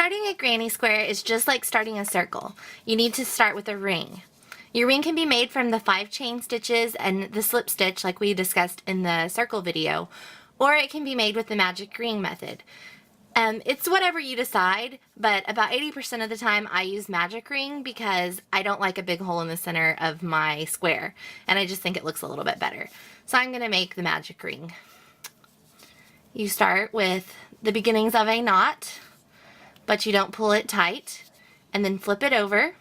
Starting a granny square is just like starting a circle. You need to start with a ring. Your ring can be made from the 5 chain stitches and the slip stitch like we discussed in the circle video, or it can be made with the magic ring method. It's whatever you decide, but about 80% of the time I use magic ring because I don't like a big hole in the center of my square, and I just think it looks a little bit better. So I'm going to make the magic ring. You start with the beginnings of a knot, but you don't pull it tight, and then flip it over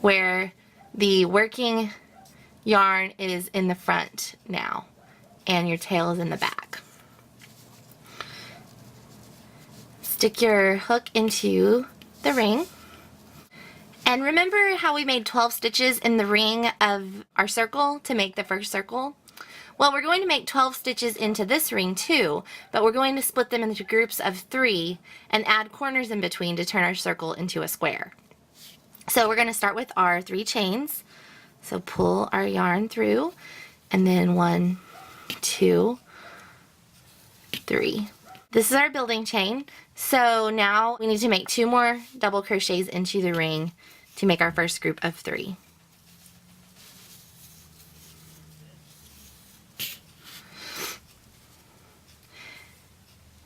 where the working yarn is in the front now and your tail is in the back. Stick your hook into the ring, and remember how we made 12 stitches in the ring of our circle to make the first circle? Well, we're going to make 12 stitches into this ring too, but we're going to split them into groups of 3 and add corners in between to turn our circle into a square. So we're going to start with our 3 chains. So pull our yarn through, and then 1, 2, 3. This is our building chain. So now we need to make 2 more double crochets into the ring to make our first group of 3.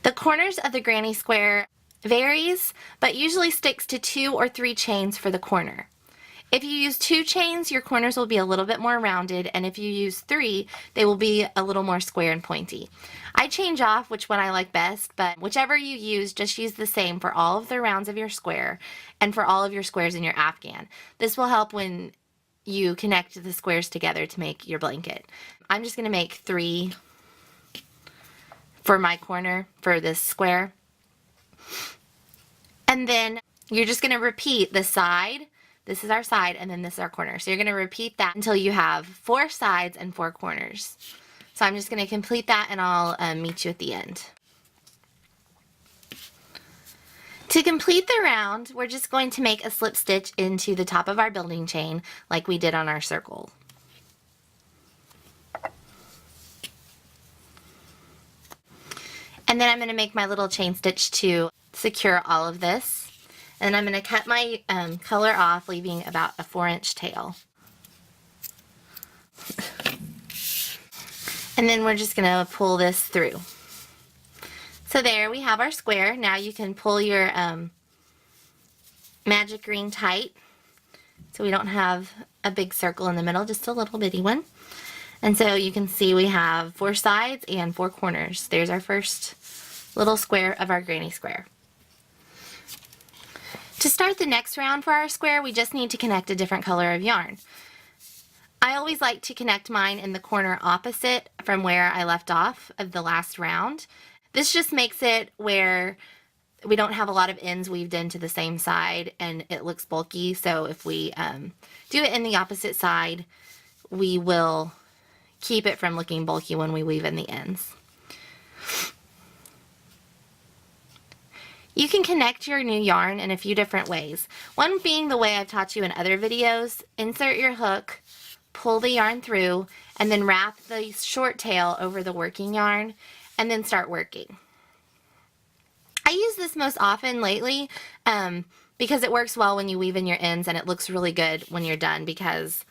The corners of the granny square varies, but usually sticks to 2 or 3 chains for the corner. If you use 2 chains, your corners will be a little bit more rounded, and if you use 3, they will be a little more square and pointy. I change off which one I like best, but whichever you use, just use the same for all of the rounds of your square and for all of your squares in your afghan. This will help when you connect the squares together to make your blanket. I'm just going to make 3 for my corner for this square. And then you're just going to repeat the side. This is our side, and then this is our corner. So you're going to repeat that until you have 4 sides and 4 corners. So I'm just going to complete that, and I'll meet you at the end. To complete the round, we're just going to make a slip stitch into the top of our building chain like we did on our circle. And then I'm going to make my little chain stitch to secure all of this. And I'm going to cut my color off, leaving about a 4-inch tail. And then we're just going to pull this through. So there we have our square. Now you can pull your magic ring tight so we don't have a big circle in the middle, just a little bitty one. And so you can see we have 4 sides and 4 corners. There's our first little square of our granny square. To start the next round for our square, we just need to connect a different color of yarn. I always like to connect mine in the corner opposite from where I left off of the last round. This just makes it where we don't have a lot of ends weaved into the same side and it looks bulky. So if we do it in the opposite side, we will keep it from looking bulky when we weave in the ends. You can connect your new yarn in a few different ways. One being the way I've taught you in other videos. Insert your hook, pull the yarn through, and then wrap the short tail over the working yarn, and then start working. I use this most often lately because it works well when you weave in your ends, and it looks really good when you're done because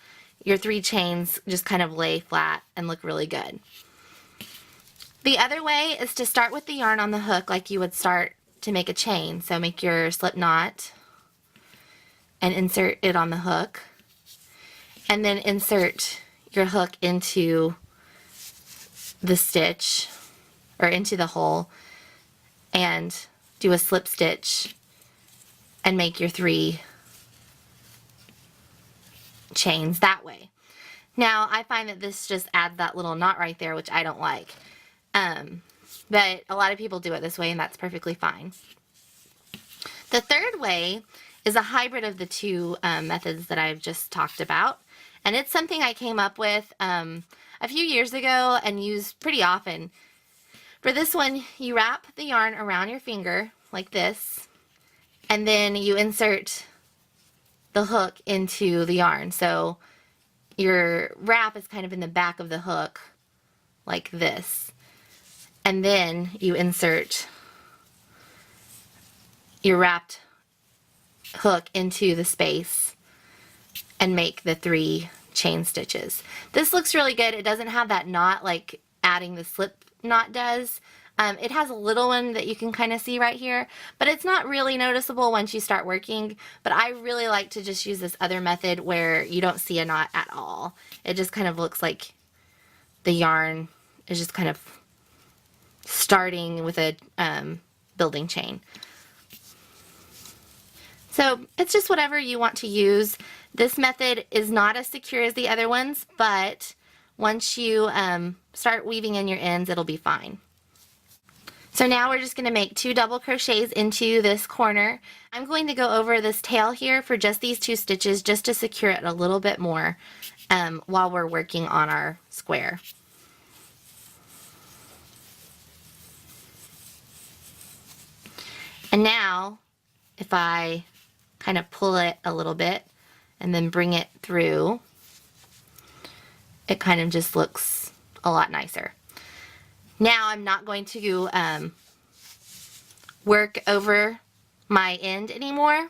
your 3 chains just kind of lay flat and look really good. The other way is to start with the yarn on the hook like you would start to make a chain. So make your slip knot and insert it on the hook, and then insert your hook into the stitch or into the hole and do a slip stitch and make your 3 chains that way. Now I find that this just adds that little knot right there, which I don't like. But a lot of people do it this way, and that's perfectly fine. The third way is a hybrid of the 2 methods that I've just talked about, and it's something I came up with a few years ago and used pretty often. For this one, you wrap the yarn around your finger like this, and then you insert the hook into the yarn. So your wrap is kind of in the back of the hook like this. And then you insert your wrapped hook into the space and make the 3 chain stitches. This looks really good. It doesn't have that knot like adding the slip knot does. It has a little one that you can kind of see right here, but it's not really noticeable once you start working. But I really like to just use this other method where you don't see a knot at all. It just kind of looks like the yarn is just kind of starting with a building chain. So it's just whatever you want to use. This method is not as secure as the other ones, but once you start weaving in your ends, it'll be fine. So now we're just going to make 2 double crochets into this corner. I'm going to go over this tail here for just these 2 stitches just to secure it a little bit more while we're working on our square. And now if I kind of pull it a little bit and then bring it through, it kind of just looks a lot nicer. Now I'm not going to work over my end anymore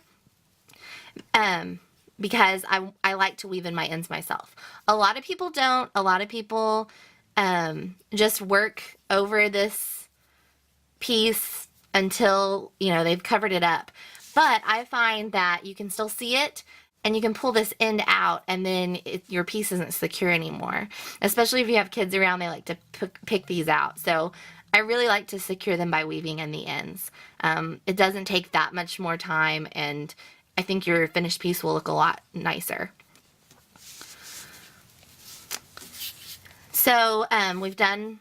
because I like to weave in my ends myself. A lot of people don't. A lot of people just work over this piece until, you know, they've covered it up. But I find that you can still see it, and you can pull this end out, and then your piece isn't secure anymore. Especially if you have kids around, they like to pick these out. So I really like to secure them by weaving in the ends. It doesn't take that much more time, and I think your finished piece will look a lot nicer. So we've done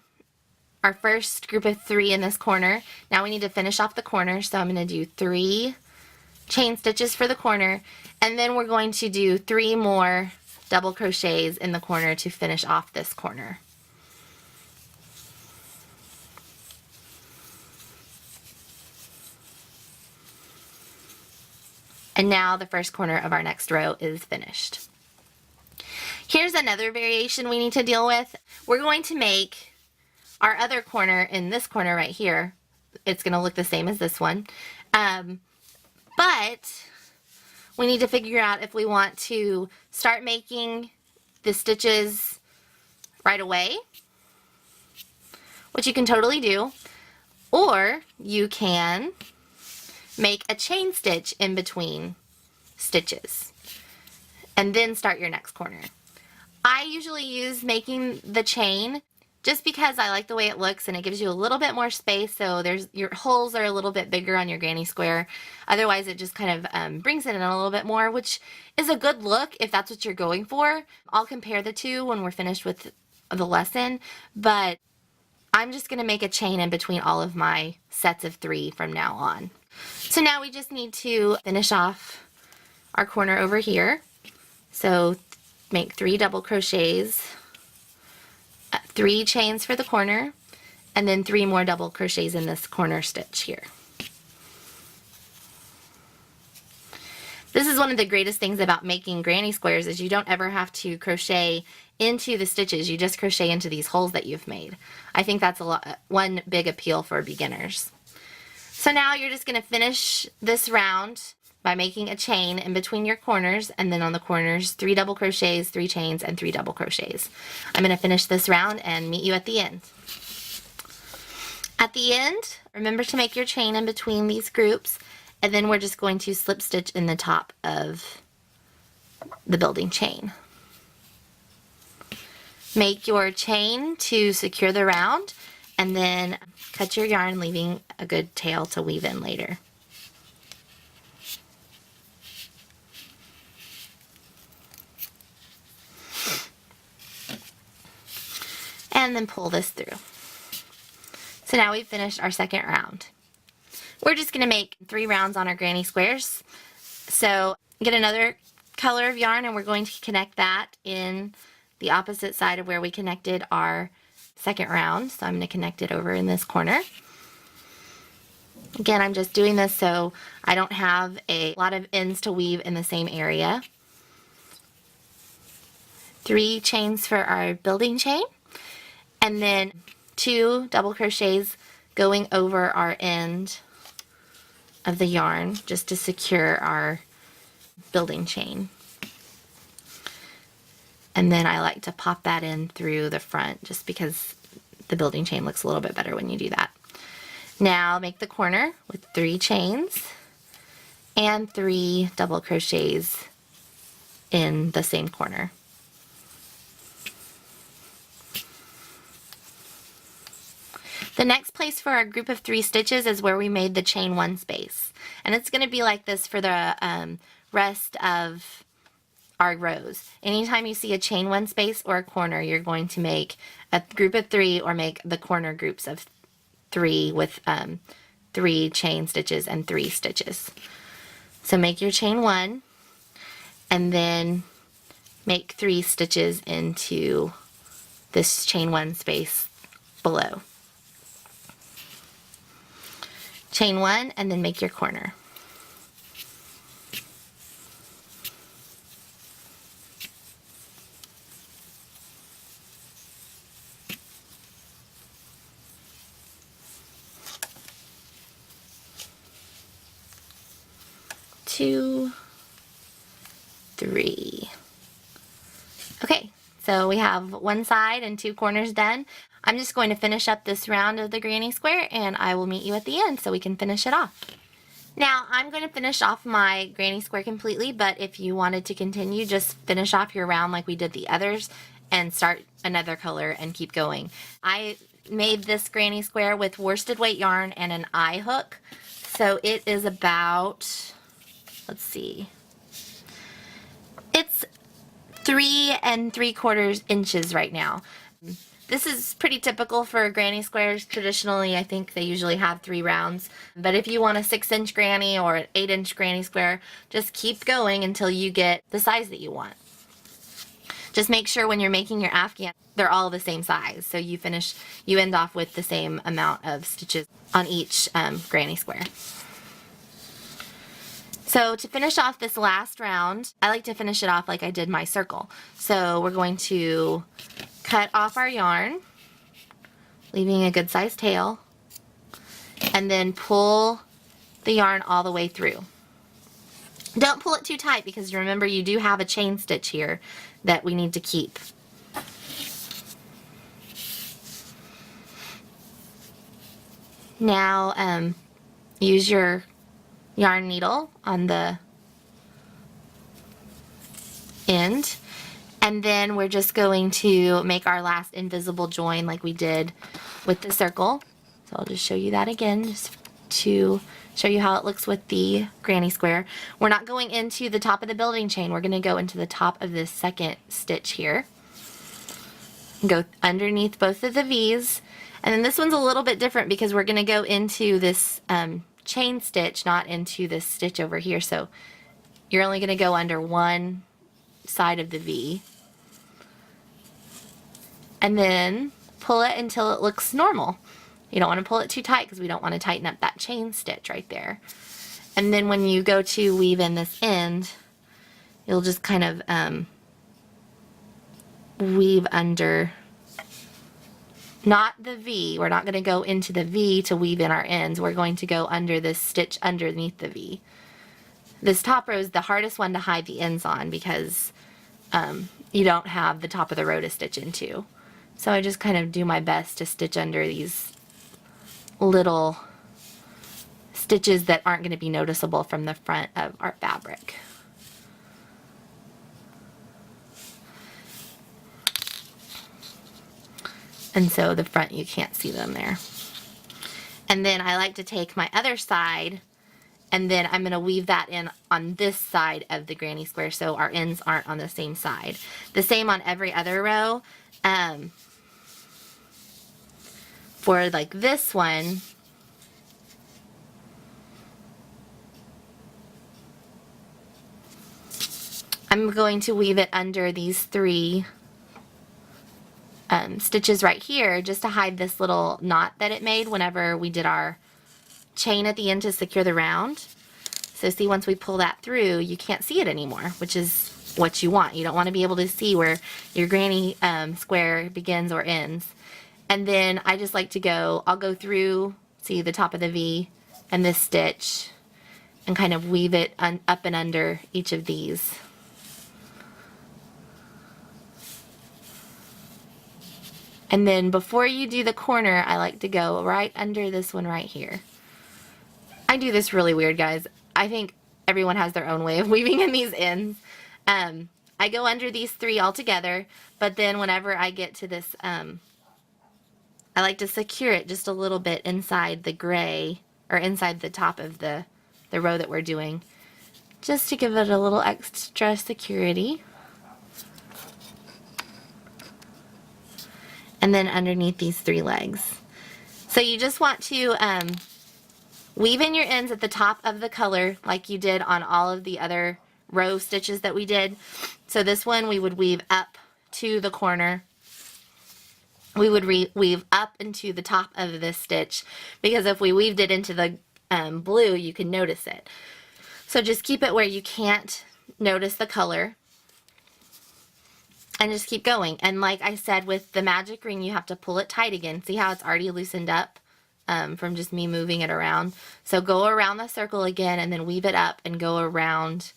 our first group of 3 in this corner. Now we need to finish off the corner, so I'm going to do 3 chain stitches for the corner, and then we're going to do 3 more double crochets in the corner to finish off this corner. And now the first corner of our next row is finished. Here's another variation we need to deal with. We're going to make our other corner in this corner right here. It's going to look the same as this one. But we need to figure out if we want to start making the stitches right away, which you can totally do, or you can make a chain stitch in between stitches and then start your next corner. I usually use making the chain just because I like the way it looks, and it gives you a little bit more space, so your holes are a little bit bigger on your granny square. Otherwise it just kind of brings it in a little bit more, which is a good look if that's what you're going for. I'll compare the two when we're finished with the lesson, but I'm just going to make a chain in between all of my sets of 3 from now on. So now we just need to finish off our corner over here. So make 3 double crochets, 3 chains for the corner, and then 3 more double crochets in this corner stitch here. This is one of the greatest things about making granny squares is you don't ever have to crochet into the stitches. You just crochet into these holes that you've made. I think that's one big appeal for beginners. So now you're just going to finish this round by making a chain in between your corners, and then on the corners 3 double crochets, 3 chains, and 3 double crochets. I'm going to finish this round and meet you at the end. At the end, remember to make your chain in between these groups, and then we're just going to slip stitch in the top of the building chain. Make your chain to secure the round, and then cut your yarn, leaving a good tail to weave in later. And then pull this through. So now we've finished our second round. We're just going to make 3 rounds on our granny squares. So get another color of yarn, and we're going to connect that in the opposite side of where we connected our second round. So I'm going to connect it over in this corner. Again, I'm just doing this so I don't have a lot of ends to weave in the same area. 3 chains for our building chain, and then 2 double crochets going over our end of the yarn just to secure our building chain. And then I like to pop that in through the front just because the building chain looks a little bit better when you do that. Now make the corner with 3 chains and 3 double crochets in the same corner. The next place for our group of 3 stitches is where we made the chain 1 space. And it's going to be like this for the rest of our rows. Anytime you see a chain 1 space or a corner, you're going to make a group of 3 or make the corner groups of 3 with 3 chain stitches and 3 stitches. So make your chain 1 and then make 3 stitches into this chain 1 space below. Chain 1 and then make your corner. Two, 3. Okay, so we have one side and 2 corners done. I'm just going to finish up this round of the granny square and I will meet you at the end so we can finish it off. Now I'm going to finish off my granny square completely, but if you wanted to continue, just finish off your round like we did the others and start another color and keep going. I made this granny square with worsted weight yarn and an eye hook, so it is about, let's see, it's 3 3/4 inches right now. This is pretty typical for granny squares. Traditionally, I think they usually have 3 rounds. But if you want a 6-inch granny or an 8-inch granny square, just keep going until you get the size that you want. Just make sure when you're making your afghan, they're all the same size. So you end off with the same amount of stitches on each granny square. So to finish off this last round, I like to finish it off like I did my circle. So we're going to cut off our yarn, leaving a good sized tail, and then pull the yarn all the way through. Don't pull it too tight because remember you do have a chain stitch here that we need to keep. Now use your yarn needle on the end, and then we're just going to make our last invisible join like we did with the circle. So I'll just show you that again just to show you how it looks with the granny square. We're not going into the top of the building chain, we're going to go into the top of this second stitch here. Go underneath both of the V's, and then this one's a little bit different because we're going to go into this chain stitch, not into this stitch over here. So you're only going to go under one side of the V and then pull it until it looks normal. You don't want to pull it too tight because we don't want to tighten up that chain stitch right there. And then when you go to weave in this end, you'll just kind of weave under, not the V. We're not going to go into the V to weave in our ends. We're going to go under this stitch underneath the V. This top row is the hardest one to hide the ends on because you don't have the top of the row to stitch into. So I just kind of do my best to stitch under these little stitches that aren't going to be noticeable from the front of our fabric. And so the front, you can't see them there. And then I like to take my other side and then I'm going to weave that in on this side of the granny square so our ends aren't on the same side. The same on every other row. For like this one, I'm going to weave it under these 3 stitches right here just to hide this little knot that it made whenever we did our chain at the end to secure the round. So see, once we pull that through, you can't see it anymore, which is what you want. You don't want to be able to see where your granny square begins or ends. And then I just like to go, I'll go through, see the top of the V and this stitch, and kind of weave it up and under each of these. And then before you do the corner, I like to go right under this one right here. I do this really weird, guys. I think everyone has their own way of weaving in these ends. I go under these 3 all together, but then whenever I get to this, I like to secure it just a little bit inside the gray, or inside the top of the row that we're doing, just to give it a little extra security. And then underneath these 3 legs. So you just want to weave in your ends at the top of the color like you did on all of the other row stitches that we did. So this one we would weave up to the corner. We would weave up into the top of this stitch, because if we weaved it into the blue, you can notice it. So just keep it where you can't notice the color, and just keep going. And like I said, with the magic ring, you have to pull it tight again. See how it's already loosened up from just me moving it around? So go around the circle again, and then weave it up and go around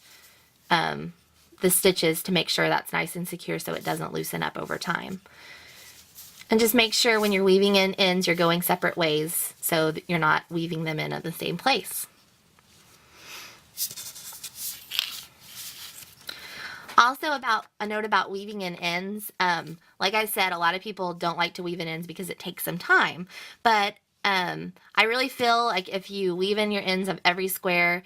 the stitches to make sure that's nice and secure so it doesn't loosen up over time. And just make sure when you're weaving in ends, you're going separate ways so that you're not weaving them in at the same place. Also, about a note about weaving in ends, like I said, a lot of people don't like to weave in ends because it takes some time, but I really feel like if you weave in your ends of every square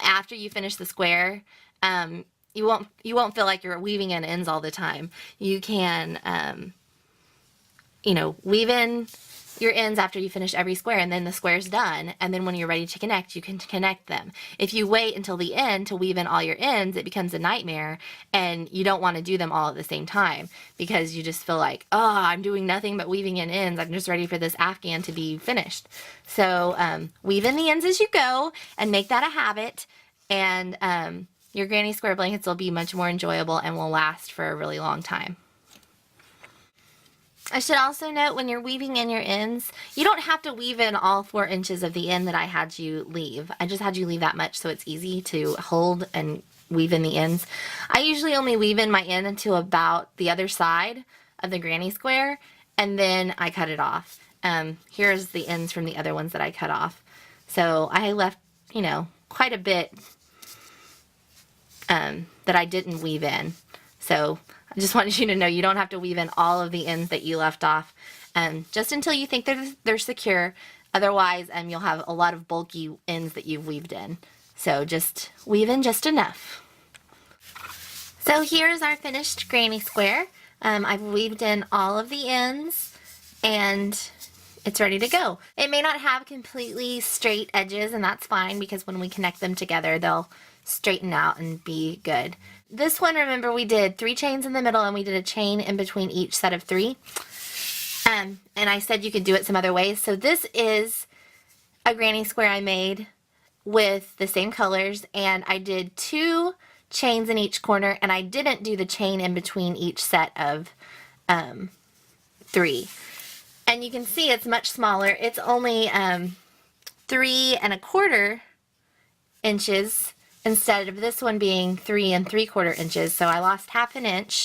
after you finish the square, you won't feel like you're weaving in ends all the time. You can you know, weave in your ends after you finish every square, and then the square's done, and then when you're ready to connect, you can connect them. If you wait until the end to weave in all your ends, it becomes a nightmare, and you don't want to do them all at the same time, because you just feel like, oh, I'm doing nothing but weaving in ends, I'm just ready for this Afghan to be finished. So weave in the ends as you go, and make that a habit, and your granny square blankets will be much more enjoyable and will last for a really long time. I should also note, when you're weaving in your ends, you don't have to weave in all 4 inches of the end that I had you leave. I just had you leave that much so it's easy to hold and weave in the ends. I usually only weave in my end until about the other side of the granny square, and then I cut it off. Here's the ends from the other ones that I cut off. So I left, you know, quite a bit that I didn't weave in. So I just wanted you to know you don't have to weave in all of the ends that you left off, just until you think they're secure. Otherwise, you'll have a lot of bulky ends that you've weaved in. So just weave in just enough. So here's our finished granny square. I've weaved in all of the ends, and it's ready to go. It may not have completely straight edges, and that's fine, because when we connect them together, they'll straighten out and be good. This one, remember, we did 3 chains in the middle, and we did a chain in between each set of 3. And I said you could do it some other ways. So this is a granny square I made with the same colors, and I did 2 chains in each corner, and I didn't do the chain in between each set of 3. And you can see it's much smaller. It's only 3 1/4 inches instead of this one being 3 3/4 inches. So I lost half an inch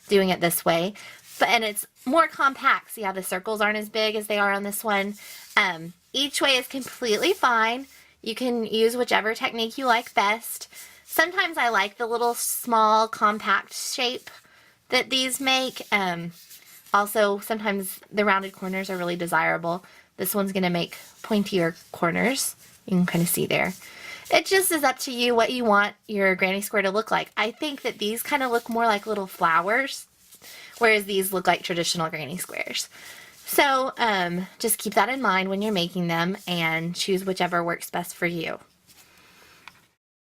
doing it this way. And it's more compact. See how the circles aren't as big as they are on this one? Each way is completely fine. You can use whichever technique you like best. Sometimes I like the little small compact shape that these make. Also, sometimes the rounded corners are really desirable. This one's going to make pointier corners. You can kind of see there. It just is up to you what you want your granny square to look like. I think that these kind of look more like little flowers, whereas these look like traditional granny squares. So just keep that in mind when you're making them, and choose whichever works best for you.